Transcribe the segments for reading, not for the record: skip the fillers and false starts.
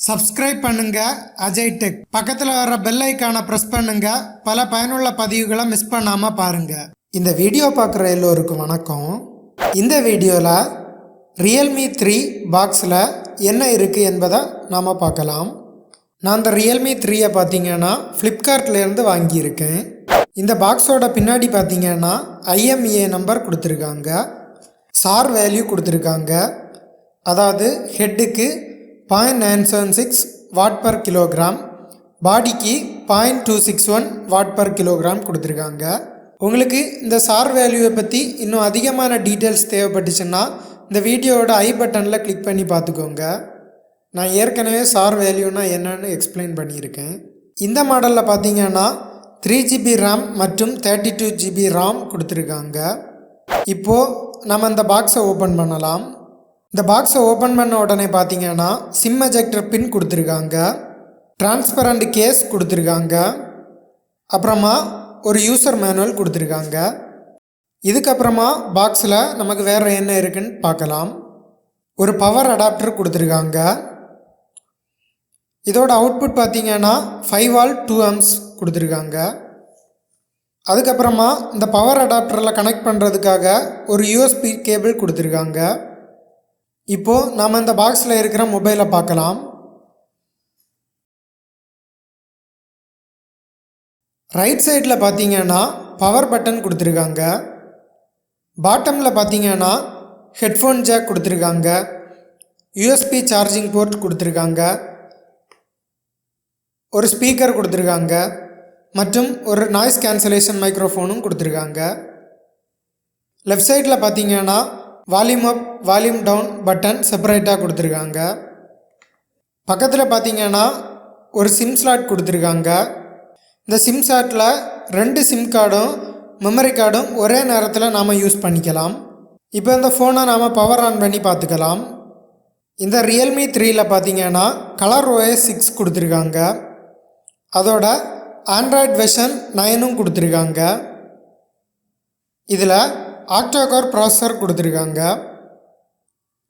Subscribe பண்ணுங்க Ajay tech. பக்கத்தில் வர பெல் ஐக்கானை ப்ரெஸ் பண்ணுங்க. பல பயனுள்ள பதிவுகளை மிஸ் பண்ணாம பாருங்க. இந்த வீடியோ பார்க்குற எல்லோருக்கும் வணக்கம். இந்த வீடியோவில் Realme 3 பாக்ஸில் என்ன இருக்குது என்பதை நாம் பார்க்கலாம். நான் இந்த Realme 3 பார்த்தீங்கன்னா ஃப்ளிப்கார்ட்லேருந்து வாங்கியிருக்கேன். இந்த பாக்ஸோட பின்னாடி பார்த்தீங்கன்னா IMEI நம்பர் கொடுத்துருக்காங்க, சார் வேல்யூ கொடுத்துருக்காங்க. அதாவது ஹெட்டுக்கு 0.976 வாட் பர் கிலோகிராம், பாடிக்கு 0.261 வாட் பர் கிலோகிராம் கொடுத்துருக்காங்க. உங்களுக்கு இந்த சார் வேல்யூவை பற்றி இன்னும் அதிகமான டீட்டெயில்ஸ் தேவைப்பட்டுச்சுன்னா இந்த வீடியோவோட ஐ பட்டனில் கிளிக் பண்ணி பார்த்துக்கோங்க. நான் ஏற்கனவே சார் வேல்யூனா என்னன்னு எக்ஸ்பிளைன் பண்ணியிருக்கேன். இந்த மாடலில் பார்த்தீங்கன்னா 3GB RAM மற்றும் 32GB RAM கொடுத்துருக்காங்க. இப்போது நம்ம இந்த பாக்ஸை ஓப்பன் பண்ணலாம். இந்த பாக்ஸை ஓப்பன் பண்ண உடனே பார்த்தீங்கன்னா சிம் எஜெக்டர் பின் கொடுத்துருக்காங்க, டிரான்ஸ்பரண்ட் கேஸ் கொடுத்துருக்காங்க, அப்புறமா ஒரு யூசர் மேனுவல் கொடுத்துருக்காங்க. இதுக்கப்புறமா பாக்ஸில் நமக்கு வேறு என்ன இருக்குன்னு பார்க்கலாம். ஒரு பவர் அடாப்டர் கொடுத்துருக்காங்க. இதோட அவுட்புட் பார்த்தீங்கன்னா 5 வால்ட் 2 amps கொடுத்துருக்காங்க. அதுக்கப்புறமா இந்த பவர் அடாப்டரில் கனெக்ட் பண்ணுறதுக்காக ஒரு USB கேபிள் கொடுத்துருக்காங்க. இப்போது நாம் இந்த பாக்ஸில் இருக்கிற மொபைலை பார்க்கலாம். ரைட் சைடில் பார்த்தீங்கன்னா பவர் பட்டன் கொடுத்துருக்காங்க. பாட்டமில் பார்த்தீங்கன்னா ஹெட்ஃபோன் ஜாக் கொடுத்துருக்காங்க, USB சார்ஜிங் போர்ட் கொடுத்துருக்காங்க, ஒரு ஸ்பீக்கர் கொடுத்துருக்காங்க மற்றும் ஒரு நாய்ஸ் கேன்சலேஷன் மைக்ரோஃபோனும் கொடுத்துருக்காங்க. லெஃப்ட் சைடில் பார்த்தீங்கன்னா volume up volume down button செப்பரேட்டாக கொடுத்துருக்காங்க. பக்கத்தில் பார்த்தீங்கன்னா ஒரு சிம் ஸ்லாட் கொடுத்துருக்காங்க. இந்த சிம் ஸ்லாட்டில் 2 சிம் கார்டும் மெமரி கார்டும் ஒரே நேரத்தில் நாம் யூஸ் பண்ணிக்கலாம். இப்போ இந்த ஃபோனை நாம் பவர் ஆன் பண்ணி பார்த்துக்கலாம். இந்த Realme 3ல் பார்த்தீங்கன்னா கலர் OS 6 கொடுத்துருக்காங்க. அதோட ஆண்ட்ராய்ட் வெர்ஷன் 9ம் கொடுத்துருக்காங்க. இதில் ஆக்டோகோர் ப்ராசஸர் கொடுத்துருக்காங்க.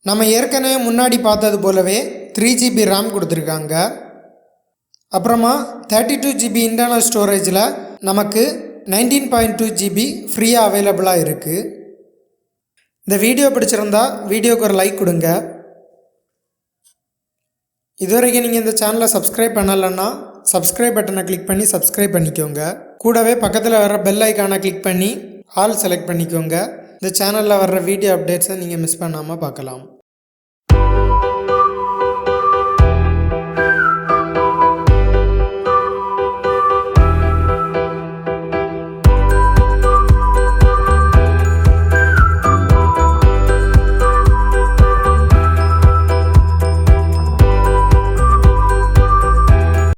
நம்ம ஏற்கனவே முன்னாடி பார்த்தது போலவே 3GB RAM கொடுத்துருக்காங்க. அப்புறமா 32GB இன்டர்னல் ஸ்டோரேஜில் நமக்கு 19.2GB ஃப்ரீயாக அவைலபிளாக இருக்குது. இந்த வீடியோ பிடிச்சிருந்தா வீடியோக்கு ஒரு லைக் கொடுங்க. இதுவரைக்கும் நீங்கள் இந்த சேனலை சப்ஸ்கிரைப் பண்ணலைன்னா சப்ஸ்கிரைப் பட்டனை கிளிக் பண்ணி சப்ஸ்கிரைப் பண்ணிக்கோங்க. கூடவே பக்கத்தில் வர பெல் ஐக்கானை கிளிக் பண்ணி ஆல் செலக்ட் பண்ணிக்கோங்க. இந்த சேனலில் வர்ற வீடியோ அப்டேட்ஸை நீங்கள் மிஸ் பண்ணாமல் பார்க்கலாம்.